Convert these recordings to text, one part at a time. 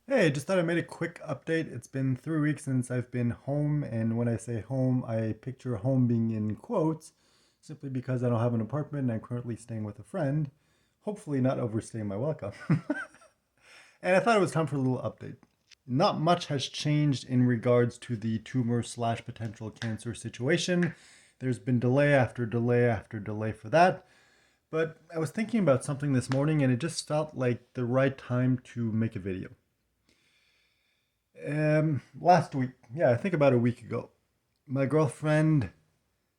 Hey, just thought I made a quick update. It's been 3 weeks since I've been home, and when I say home, I picture home being in quotes, simply because I don't have an apartment and I'm currently staying with a friend, hopefully not overstaying my welcome. And I thought it was time for a little update. Not much has changed in regards to the tumor slash potential cancer situation. There's been delay after delay after delay for that. But I was thinking about something this morning and it just felt like the right time to make a video. Last week, yeah, I think about a week ago, my girlfriend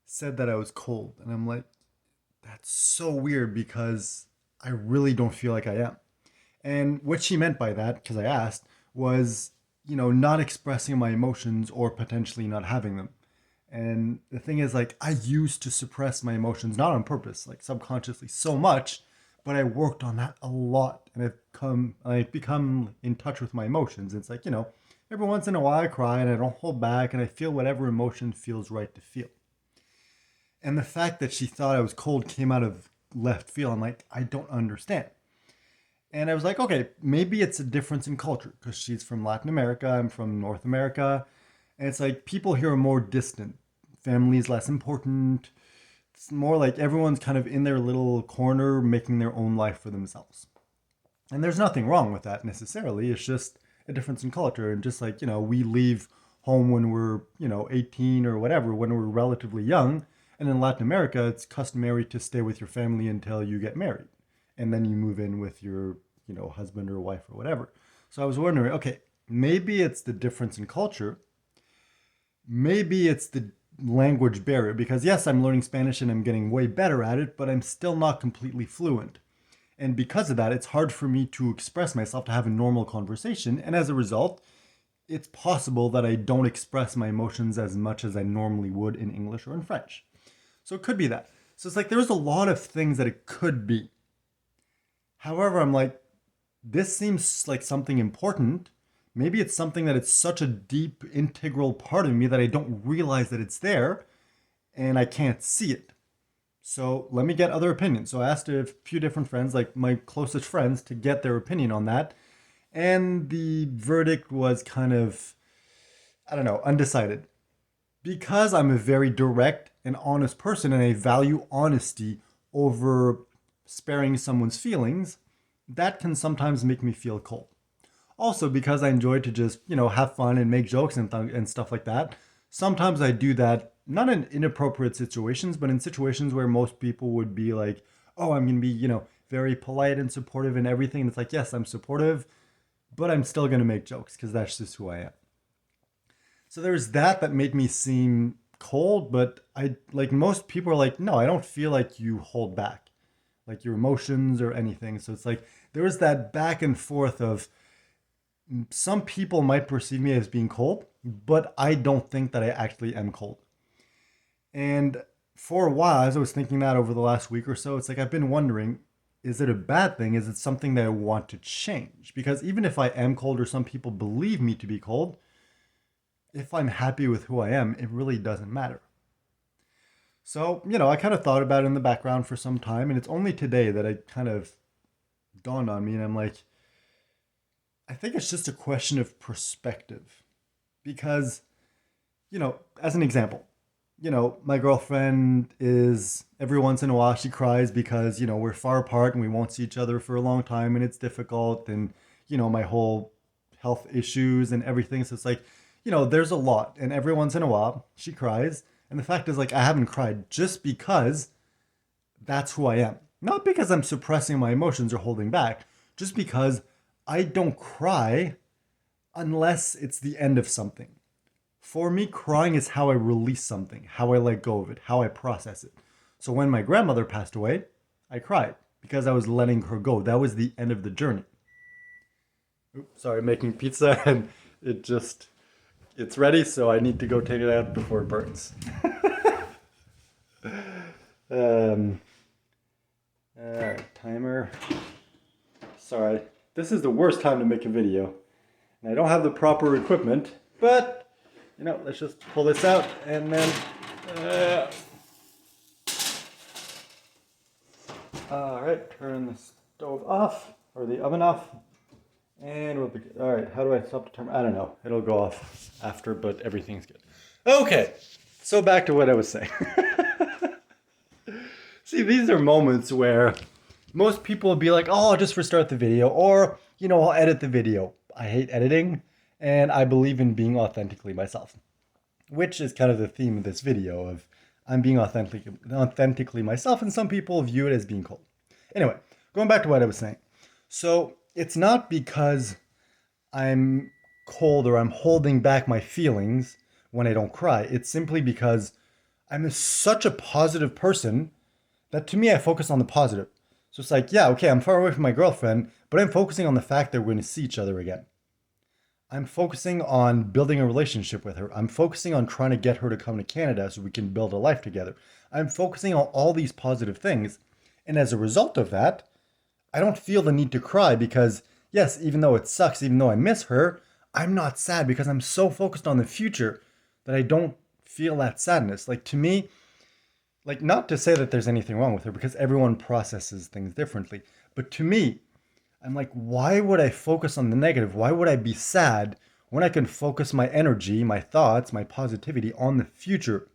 said that I was cold, and I'm like, that's so weird because I really don't feel like I am. And what she meant by that, because I asked, was, not expressing my emotions or potentially not having them. And the thing is, like, I used to suppress my emotions, not on purpose, like subconsciously, so much, but I worked on that a lot, and I've become in touch with my emotions. It's like, every once in a while I cry, and I don't hold back, and I feel whatever emotion feels right to feel. And the fact that she thought I was cold came out of left field. I'm like, I don't understand. And I was like, okay, maybe it's a difference in culture because she's from Latin America, I'm from North America. And it's like people here are more distant. Family is less important. It's more like everyone's kind of in their little corner making their own life for themselves. And there's nothing wrong with that necessarily. It's just a difference in culture. And just like, we leave home when we're, 18 or whatever, when we're relatively young. And in Latin America, it's customary to stay with your family until you get married. And then you move in with your, husband or wife or whatever. So I was wondering, okay, maybe it's the difference in culture. Maybe it's the language barrier because yes, I'm learning Spanish and I'm getting way better at it, but I'm still not completely fluent. And because of that, it's hard for me to express myself to have a normal conversation. And as a result, it's possible that I don't express my emotions as much as I normally would in English or in French. So it could be that. So it's like there's a lot of things that it could be. However, I'm like, this seems like something important. Maybe it's something that it's such a deep, integral part of me that I don't realize that it's there and I can't see it. So let me get other opinions. So I asked a few different friends, like my closest friends, to get their opinion on that. And the verdict was kind of, I don't know, undecided. Because I'm a very direct and honest person and I value honesty over sparing someone's feelings, that can sometimes make me feel cold. Also, because I enjoy to just, have fun and make jokes and stuff like that, sometimes I do that not in inappropriate situations, but in situations where most people would be like, oh, I'm going to be, very polite and supportive and everything. And it's like, yes, I'm supportive, but I'm still going to make jokes because that's just who I am. So there's that made me seem cold, but I like most people are like, no, I don't feel like you hold back like your emotions or anything. So it's like there was that back and forth of some people might perceive me as being cold, but I don't think that I actually am cold. And for a while, as I was thinking that over the last week or so, it's like I've been wondering, is it a bad thing? Is it something that I want to change? Because even if I am cold or some people believe me to be cold, if I'm happy with who I am, it really doesn't matter. So, I kind of thought about it in the background for some time, and it's only today that it kind of dawned on me, and I'm like, I think it's just a question of perspective. Because, as an example, my girlfriend is every once in a while she cries because, we're far apart and we won't see each other for a long time and it's difficult and, my whole health issues and everything. So it's like, there's a lot. And every once in a while she cries. And the fact is, like, I haven't cried just because that's who I am. Not because I'm suppressing my emotions or holding back, just because I don't cry unless it's the end of something. For me, crying is how I release something, how I let go of it, how I process it. So when my grandmother passed away, I cried because I was letting her go. That was the end of the journey. Oops, sorry, making pizza and it just it's ready, so I need to go take it out before it burns. Um, Timer. Sorry, this is the worst time to make a video, and I don't have the proper equipment. But let's just pull this out and then. Uh, all right, turn the stove off or the oven off. And we'll begin. All right, how do I stop the timer? I don't know. It'll go off after, but everything's good. Okay, so back to what I was saying. See, these are moments where most people will be like, oh, I'll just restart the video, or, I'll edit the video. I hate editing, and I believe in being authentically myself, which is kind of the theme of this video of I'm being authentically myself, and some people view it as being cold. Anyway, going back to what I was saying. So it's not because I'm cold or I'm holding back my feelings when I don't cry. It's simply because such a positive person that to me I focus on the positive. So it's like, yeah, okay, I'm far away from my girlfriend, but I'm focusing on the fact that we're going to see each other again. I'm focusing on building a relationship with her. I'm focusing on trying to get her to come to Canada so we can build a life together. I'm focusing on all these positive things. And as a result of that, I don't feel the need to cry because, yes, even though it sucks, even though I miss her, I'm not sad because I'm so focused on the future that I don't feel that sadness. Like to me, like not to say that there's anything wrong with her because everyone processes things differently, but to me, I'm like, why would I focus on the negative? Why would I be sad when I can focus my energy, my thoughts, my positivity on the future?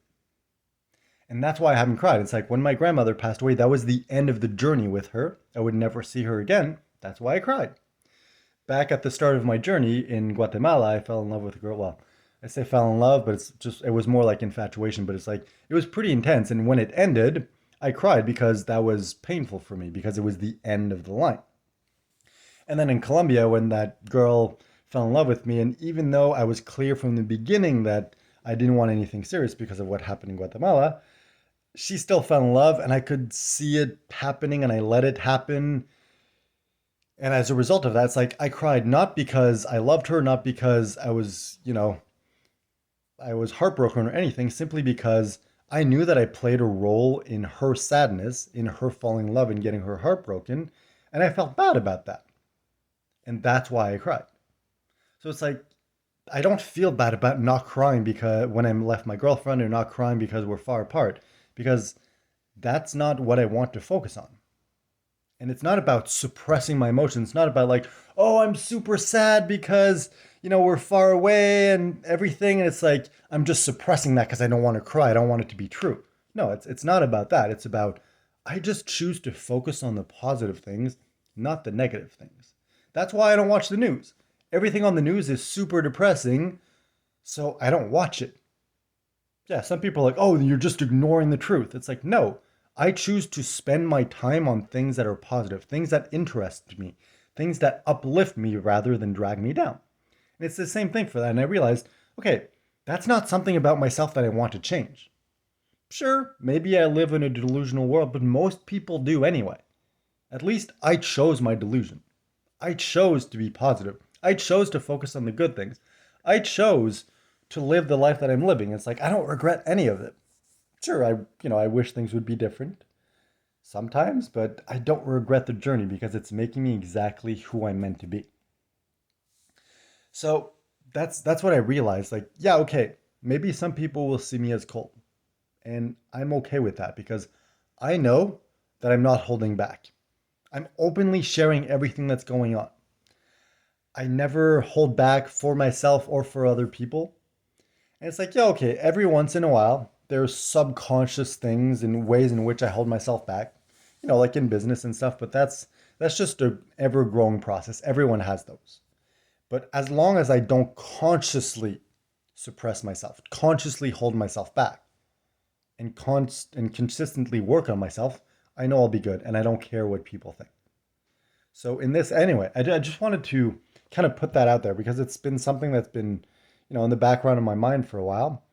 And that's why I haven't cried. It's like when my grandmother passed away, that was the end of the journey with her. I would never see her again. That's why I cried. Back at the start of my journey in Guatemala, I fell in love with a girl. Well, I say fell in love, but it was more like infatuation, but it's like, it was pretty intense. And when it ended, I cried because that was painful for me because it was the end of the line. And then in Colombia, when that girl fell in love with me, and even though I was clear from the beginning that I didn't want anything serious because of what happened in Guatemala, she still fell in love, and I could see it happening, and I let it happen. And as a result of that, it's like I cried not because I loved her, not because I was heartbroken or anything, simply because I knew that I played a role in her sadness, in her falling in love and getting her heart broken, and I felt bad about that. And that's why I cried. So it's like I don't feel bad about not crying because when I left my girlfriend or not crying because we're far apart because that's not what I want to focus on. And it's not about suppressing my emotions. It's not about like, oh, I'm super sad because, we're far away and everything. And it's like, I'm just suppressing that because I don't want to cry. I don't want it to be true. No, it's not about that. It's about, I just choose to focus on the positive things, not the negative things. That's why I don't watch the news. Everything on the news is super depressing, so I don't watch it. Yeah, some people are like, oh, you're just ignoring the truth. It's like, no, I choose to spend my time on things that are positive, things that interest me, things that uplift me rather than drag me down. And it's the same thing for that. And I realized, okay, that's not something about myself that I want to change. Sure, maybe I live in a delusional world, but most people do anyway. At least I chose my delusion. I chose to be positive. I chose to focus on the good things. I chose to live the life that I'm living. It's like I don't regret any of it. Sure, I wish things would be different sometimes, but I don't regret the journey because it's making me exactly who I'm meant to be. So that's what I realized. Like, yeah, okay, maybe some people will see me as cold, and I'm okay with that because I know that I'm not holding back. I'm openly sharing everything that's going on. I never hold back for myself or for other people. And it's like, yeah, okay, every once in a while, there's subconscious things and ways in which I hold myself back, like in business and stuff, but that's just a ever growing process. Everyone has those. But as long as I don't consciously suppress myself, consciously hold myself back, and consistently work on myself, I know I'll be good and I don't care what people think. So in this anyway, I just wanted to kind of put that out there because it's been something that's been, in the background of my mind for a while,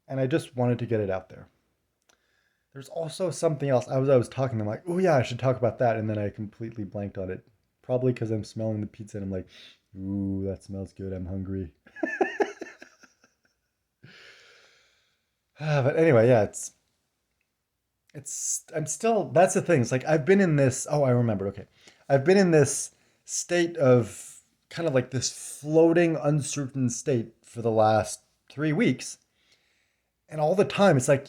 and I just wanted to get it out there. There's also something else. I was talking, I'm like, oh yeah, I should talk about that, and then I completely blanked on it. Probably because I'm smelling the pizza and I'm like, ooh, that smells good. I'm hungry. But anyway, yeah, I'm still, that's the thing. It's like I've been in this, oh, I remember. Okay. I've been in this state of kind of like this floating, uncertain state for the last 3 weeks. And all the time, it's like,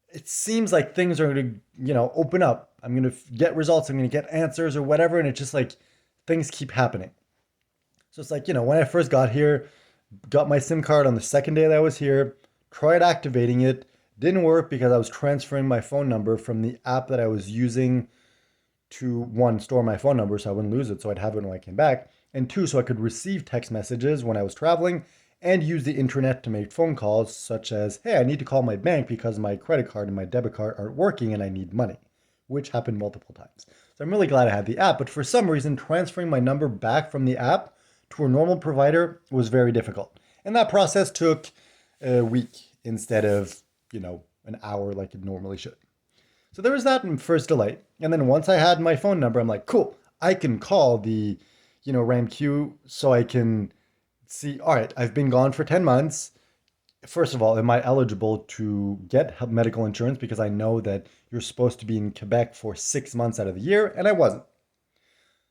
it seems like things are going to, open up. I'm going to get results. I'm going to get answers or whatever. And it's just like things keep happening. So it's like, when I first got here, got my SIM card on the second day that I was here, tried activating it, didn't work because I was transferring my phone number from the app that I was using to one, store my phone number so I wouldn't lose it, so I'd have it when I came back, and two, so I could receive text messages when I was traveling and use the internet to make phone calls, such as, hey, I need to call my bank because my credit card and my debit card aren't working and I need money, which happened multiple times. So I'm really glad I had the app, but for some reason, transferring my number back from the app to a normal provider was very difficult. And that process took a week instead of, an hour like it normally should. So there was that first delay. And then once I had my phone number, I'm like, cool, I can call the, RAMQ so I can see, all right, I've been gone for 10 months. First of all, am I eligible to get medical insurance? Because I know that you're supposed to be in Quebec for 6 months out of the year, and I wasn't.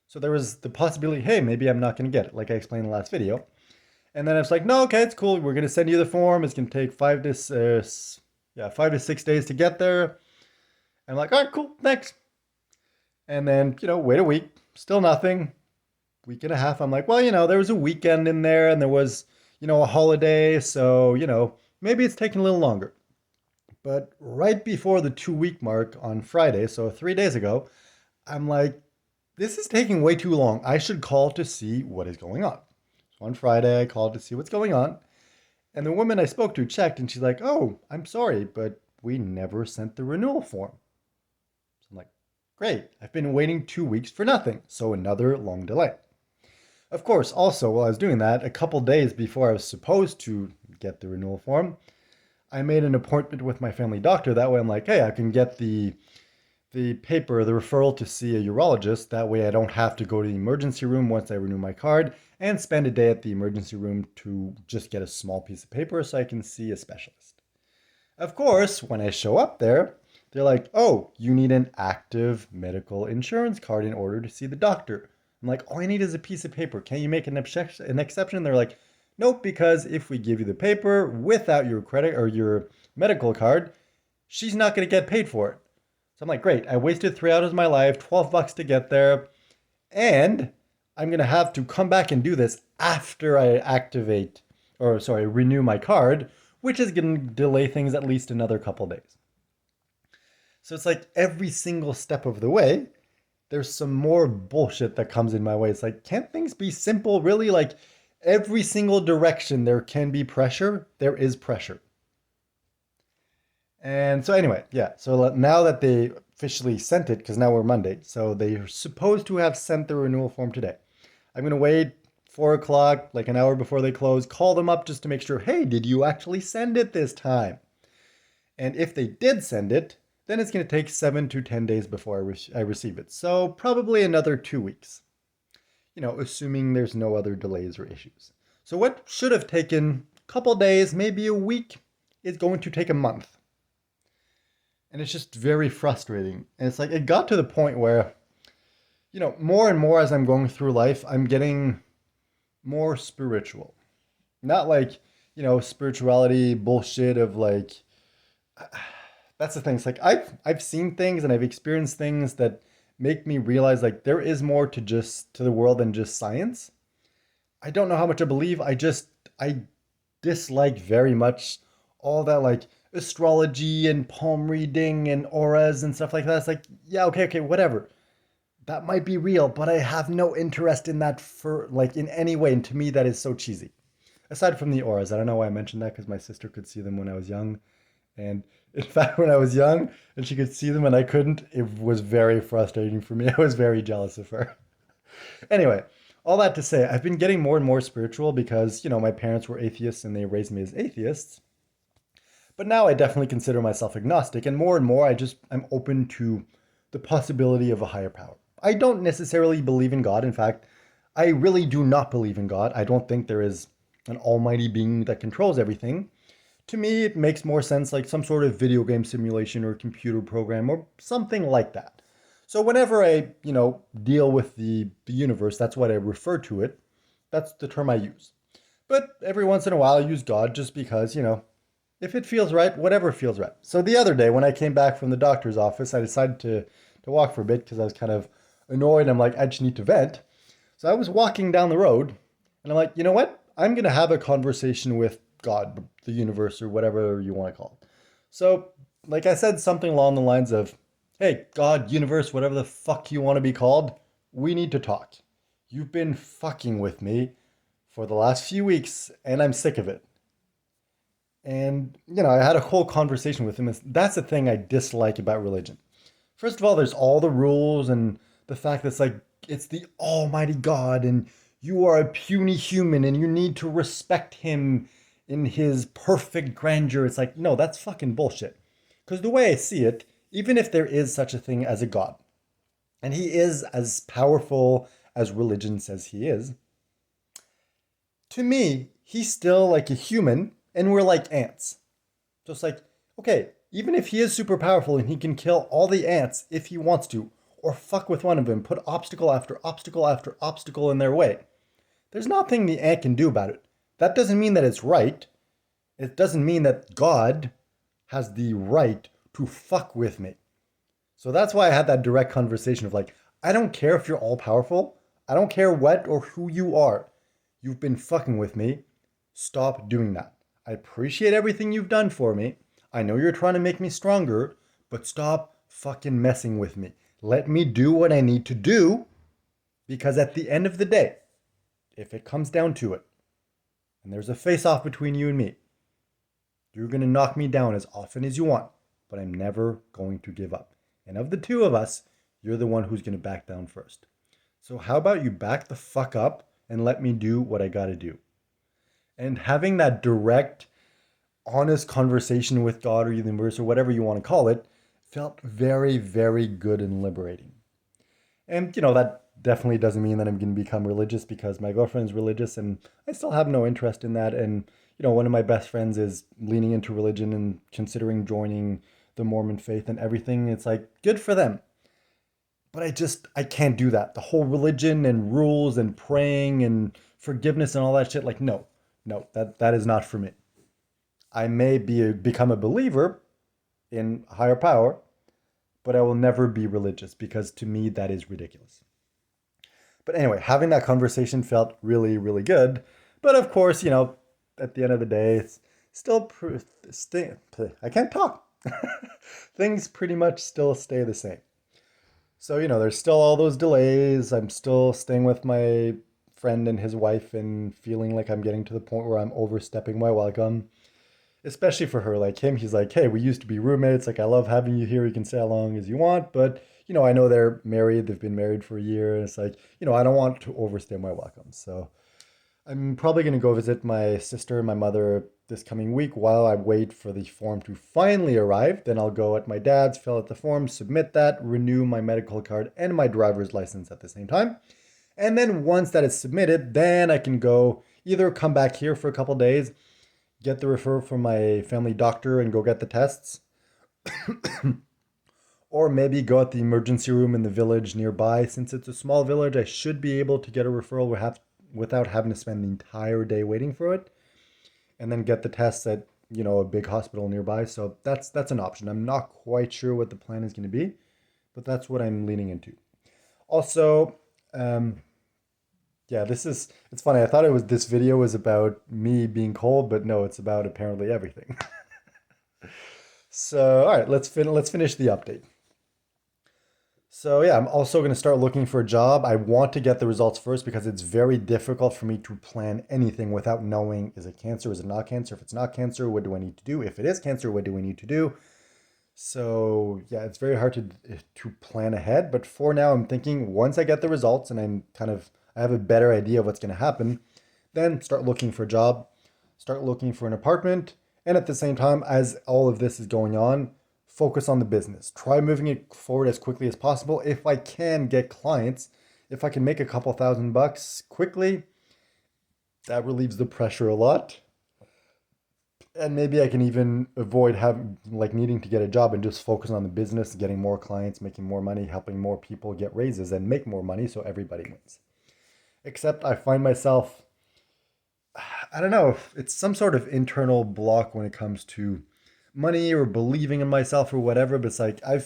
So there was the possibility, hey, maybe I'm not going to get it, like I explained in the last video. And then I was like, no, okay, it's cool. We're going to send you the form. It's going to take 5 to 6 days to get there. I'm like, all right, cool, thanks. And then, wait a week, still nothing. Week and a half. I'm like, well, there was a weekend in there and there was, a holiday. So, maybe it's taking a little longer. But right before the 2 week mark on Friday, so 3 days ago, I'm like, this is taking way too long. I should call to see what is going on. So on Friday, I called to see what's going on. And the woman I spoke to checked and she's like, oh, I'm sorry, but we never sent the renewal form. So I'm like, great. I've been waiting 2 weeks for nothing. So another long delay. Of course, also, while I was doing that, a couple days before I was supposed to get the renewal form, I made an appointment with my family doctor. That way I'm like, hey, I can get the paper, the referral to see a urologist. That way I don't have to go to the emergency room once I renew my card and spend a day at the emergency room to just get a small piece of paper so I can see a specialist. Of course, when I show up there, they're like, oh, you need an active medical insurance card in order to see the doctor. I'm like, all I need is a piece of paper. Can't you make an exception? They're like, nope, because if we give you the paper without your credit or your medical card, she's not going to get paid for it. So I'm like, great. I wasted 3 hours of my life, $12 to get there. And I'm going to have to come back and do this after I renew my card, which is going to delay things at least another couple days. So it's like every single step of the way, there's some more bullshit that comes in my way. It's like, can't things be simple? Really? Like every single direction there can be pressure. There is pressure. And so anyway, yeah. So now that they officially sent it, because now we're Monday, so they're supposed to have sent the renewal form today. I'm going to wait 4 o'clock, like an hour before they close, call them up just to make sure, hey, did you actually send it this time? And if they did send it, then it's going to take 7 to 10 days before I receive it. So probably another 2 weeks, assuming there's no other delays or issues. So what should have taken a couple days, maybe a week, is going to take a month. And it's just very frustrating. And it's like, it got to the point where, more and more as I'm going through life, I'm getting more spiritual. Not like, spirituality bullshit of like, that's the thing. It's like I've seen things and I've experienced things that make me realize like there is more to the world than just science. I don't know how much I believe. I dislike very much all that like astrology and palm reading and auras and stuff like that. It's like, yeah, okay, whatever. That might be real, but I have no interest in that for like in any way. And to me, that is so cheesy. Aside from the auras, I don't know why I mentioned that because my sister could see them when I was young. And in fact, when I was young and she could see them and I couldn't, it was very frustrating for me. I was very jealous of her. Anyway, all that to say, I've been getting more and more spiritual because, my parents were atheists and they raised me as atheists. But now I definitely consider myself agnostic, and more I'm open to the possibility of a higher power. I don't necessarily believe in God. In fact, I really do not believe in God. I don't think there is an almighty being that controls everything. To me, it makes more sense like some sort of video game simulation or computer program or something like that. So whenever I, deal with the universe, that's what I refer to it. That's the term I use. But every once in a while I use God just because, if it feels right, whatever feels right. So the other day when I came back from the doctor's office, I decided to walk for a bit because I was kind of annoyed. I'm like, I just need to vent. So I was walking down the road And I'm like, you know what? I'm going to have a conversation with God, the universe, or whatever you want to call it. So, like I said, something along the lines of, hey, God, universe, whatever the fuck you want to be called, we need to talk. You've been fucking with me for the last few weeks, and I'm sick of it. And, I had a whole conversation with him. That's the thing I dislike about religion. First of all, there's all the rules and the fact that it's the Almighty God and you are a puny human and you need to respect him in his perfect grandeur. It's like, no, that's fucking bullshit. Because the way I see it, even if there is such a thing as a God, and he is as powerful as religion says he is, to me, he's still like a human and we're like ants. Just like, okay, even if he is super powerful and he can kill all the ants if he wants to, or fuck with one of them, put obstacle after obstacle after obstacle in their way, there's nothing the ant can do about it. That doesn't mean that it's right. It doesn't mean that God has the right to fuck with me. So that's why I had that direct conversation of like, I don't care if you're all powerful. I don't care what or who you are. You've been fucking with me. Stop doing that. I appreciate everything you've done for me. I know you're trying to make me stronger, but stop fucking messing with me. Let me do what I need to do because at the end of the day, if it comes down to it, and there's a face off between you and me, you're going to knock me down as often as you want, but I'm never going to give up. And of the two of us, you're the one who's going to back down first. So how about you back the fuck up and let me do what I got to do? And having that direct, honest conversation with God or the universe or whatever you want to call it felt very, very good and liberating. And, that definitely doesn't mean that I'm going to become religious because my girlfriend's religious and I still have no interest in that. And, one of my best friends is leaning into religion and considering joining the Mormon faith and everything. It's like, good for them. But I can't do that. The whole religion and rules and praying and forgiveness and all that shit, like, no, no, that is not for me. I may become a believer in higher power, but I will never be religious because to me that is ridiculous. But anyway, having that conversation felt really, really good. But of course, at the end of the day, it's still, I can't talk. Things pretty much still stay the same. So, there's still all those delays. I'm still staying with my friend and his wife and feeling like I'm getting to the point where I'm overstepping my welcome. Especially for her, like him, he's like, hey, we used to be roommates. Like, I love having you here. You can stay how long as you want. But, I know they're married. They've been married for a year. And it's like, I don't want to overstay my welcome. So I'm probably going to go visit my sister and my mother this coming week while I wait for the form to finally arrive. Then I'll go at my dad's, fill out the form, submit that, renew my medical card and my driver's license at the same time. And then once that is submitted, then I can go either come back here for a couple days, get the referral from my family doctor and go get the tests, or maybe go at the emergency room in the village nearby. Since it's a small village, I should be able to get a referral without having to spend the entire day waiting for it, and then get the tests at a big hospital nearby. So that's an option. I'm not quite sure what the plan is going to be, but that's what I'm leaning into. Also, yeah, it's funny. I thought this video was about me being cold, but no, it's about apparently everything. So, all right, let's finish the update. So, yeah, I'm also going to start looking for a job. I want to get the results first because it's very difficult for me to plan anything without knowing, is it cancer, is it not cancer? If it's not cancer, what do I need to do? If it is cancer, what do we need to do? So, yeah, it's very hard to plan ahead, but for now I'm thinking once I get the results and I have a better idea of what's going to happen, then start looking for a job, start looking for an apartment, and at the same time as all of this is going on, focus on the business. Try moving it forward as quickly as possible. If I can get clients, if I can make a couple $1,000 quickly, that relieves the pressure a lot. And maybe I can even avoid having needing to get a job and just focus on the business, getting more clients, making more money, helping more people get raises and make more money so everybody wins. Except I find myself, I don't know, it's some sort of internal block when it comes to money or believing in myself or whatever, but it's like I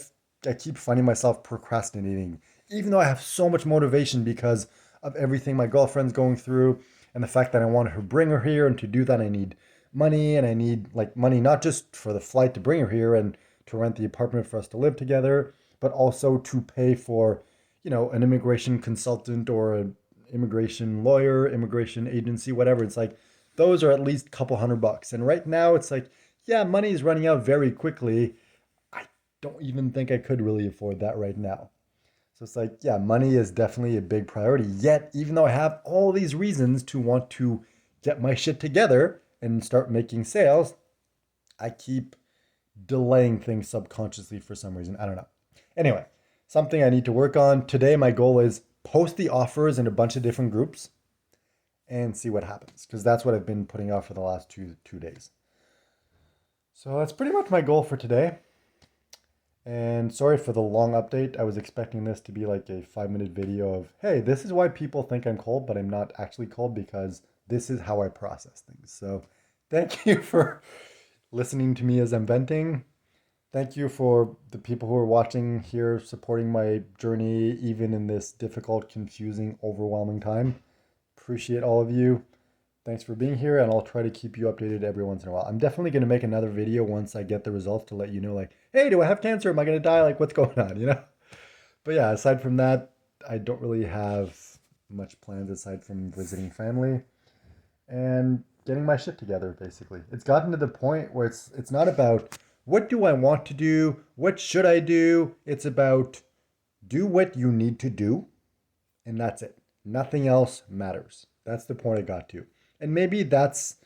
keep finding myself procrastinating, even though I have so much motivation because of everything my girlfriend's going through, And the fact that I want to bring her here, and to do that, I need money, and I need like money not just for the flight to bring her here and to rent the apartment for us to live together, but also to pay for, an immigration consultant or an immigration lawyer, immigration agency, whatever. It's like those are at least a couple $100. And right now it's like, yeah, money is running out very quickly. I don't even think I could really afford that right now. So it's like, yeah, money is definitely a big priority. Yet, even though I have all these reasons to want to get my shit together and start making sales, I keep delaying things subconsciously for some reason. I don't know. Anyway, something I need to work on. Today, my goal is post the offers in a bunch of different groups and see what happens, because that's what I've been putting off for the last two days. So that's pretty much my goal for today. And sorry for the long update. I was expecting this to be like a 5-minute video of, hey, this is why people think I'm cold, but I'm not actually cold, because this is how I process things. So thank you for listening to me as I'm venting. Thank you for the people who are watching here, supporting my journey, even in this difficult, confusing, overwhelming time. Appreciate all of you. Thanks for being here, and I'll try to keep you updated every once in a while. I'm definitely going to make another video once I get the results to let you know, like, hey, do I have cancer? Am I going to die? Like, what's going on? But yeah, aside from that, I don't really have much plans aside from visiting family and getting my shit together, basically. It's gotten to the point where it's not about what do I want to do? What should I do? It's about do what you need to do, and that's it. Nothing else matters. That's the point I got to. And maybe that's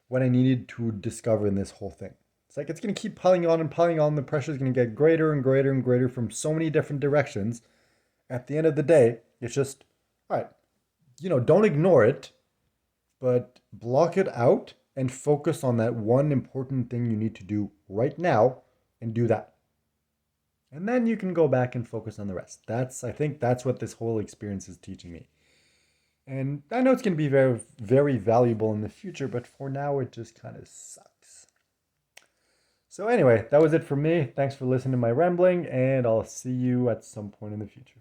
what I needed to discover in this whole thing. It's like it's going to keep piling on and piling on. The pressure is going to get greater and greater and greater from so many different directions. At the end of the day, it's just, all right, don't ignore it, but block it out and focus on that one important thing you need to do right now and do that. And then you can go back and focus on the rest. I think that's what this whole experience is teaching me. And I know it's going to be very, very valuable in the future, but for now, it just kind of sucks. So, anyway, that was it for me. Thanks for listening to my rambling, and I'll see you at some point in the future.